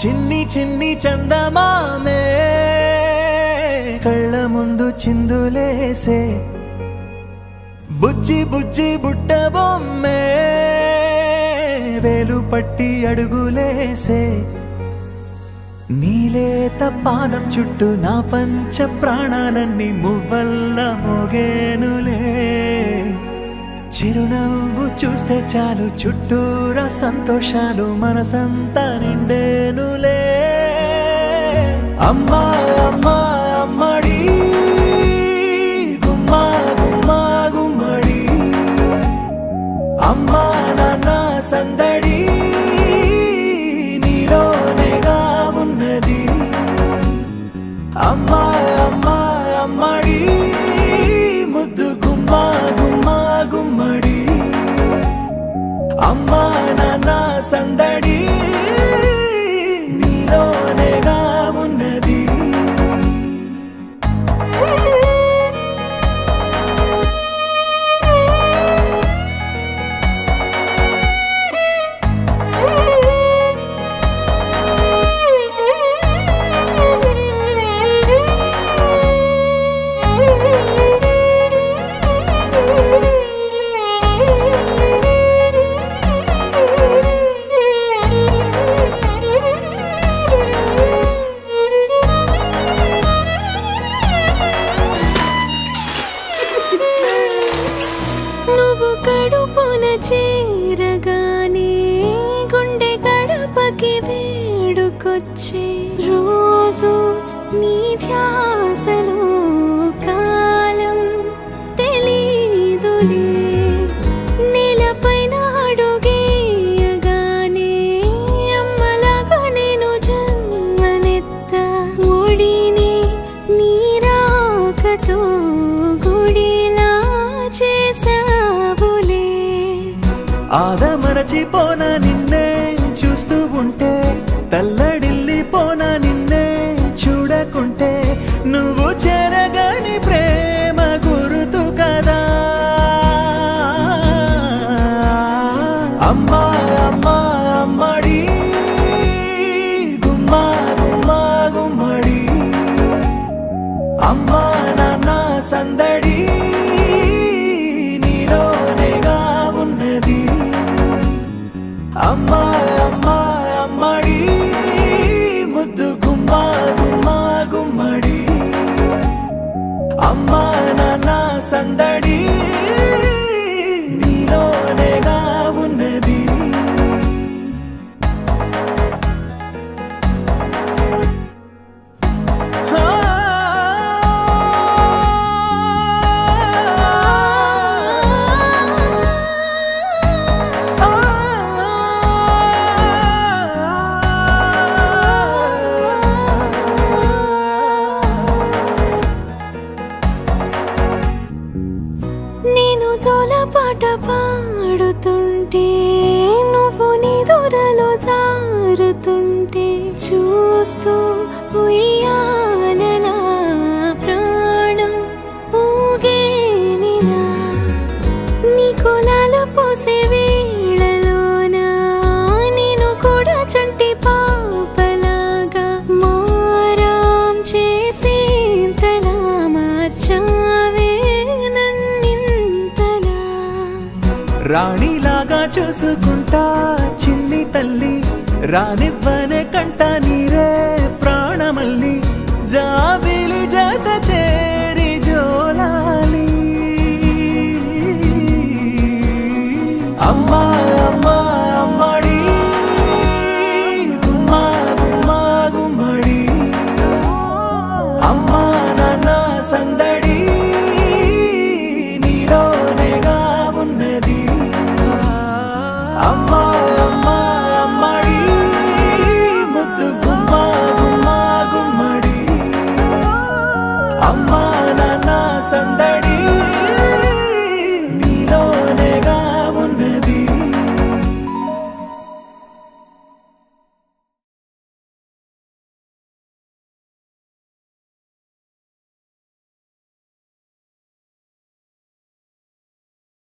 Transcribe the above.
చిన్ని చిన్ని చందమామే కళ్ళ ముందు చిందులేసే బుజ్జి బుజ్జి బుట్ట బొమ్మే వేలు పట్టి అడుగులేసే నీలేత పానం చుట్టూ నా పంచ ప్రాణాలన్నీ మువ్వల్ల మోగేనులే చిరునవ్వు చూస్తే చాలు చుట్టూరా సంతోషాలు మనసంతా నిండేనులే అమ్మా అమ్మా అమ్మడి గుమ్మా గుమ్మా గుమ్మడి అమ్మా నాన్న సందడి నీలోనేగా ఉన్నది అమ్మా అమ్మా అమ్మడి ముద్దు గుమ్మా గుమ్మా గుమ్మడి అమ్మా నాన్న సందడి నీలోనేగా ఉన్నది చేరగానే గుండె గడపకి వేడుకొచ్చే రోజు నీ ధ్యాసలో కాలం తెలీదులే నేలపైన అడుగేయగానే అమ్మలాగా నేను జన్మనెత్త ఒడిని నీ రాకతో గుడిలా చేసావులే ఆదమరచిపోనా నిన్నే చూస్తూ ఉంటే తల్లడిల్లిపోనా నిన్నే చూడకుంటే నువ్వు చెరగని ప్రేమ గుర్తు కదా అమ్మా అమ్మా అమ్మడి గుమ్మా గుమ్మా గుమ్మడి అమ్మా నాన్న సందడి నీలోనేగా ఉన్నది అమ్మా అమ్మా అమ్మడి ముద్దు గుమ్మా గుమ్మా గుమ్మడి అమ్మా నాన్న సందడి నీలోనేగా ఉన్నది నేను జోలపాట పాడుతుంటే నువ్వు నీ దూరలో జారుతుంటే చూస్తూ ఉయ్యాలలా ప్రాణం ఊగేనిలా నీ కులాల పోసే వేళలోనా నేను కూడా చంటి పాపలాగా మారాం చేసేంతలా మార్చావే రాణిలాగా చూసుకుంటా చిన్ని తల్లి రానివ్వనే కంట నీరే ప్రాణమల్లి జాబిలి జత చేరి జోలాలి అమ్మా అమ్మా అమ్మడి గుమ్మా గుమ్మా గుమ్మడి అమ్మా నాన్న సందడి నీలోనేగా ఉన్నది అమ్మా అమ్మా అమ్మడి ముద్దు గుమ్మా గుమ్మా గుమ్మడి అమ్మా నాన్న సందడి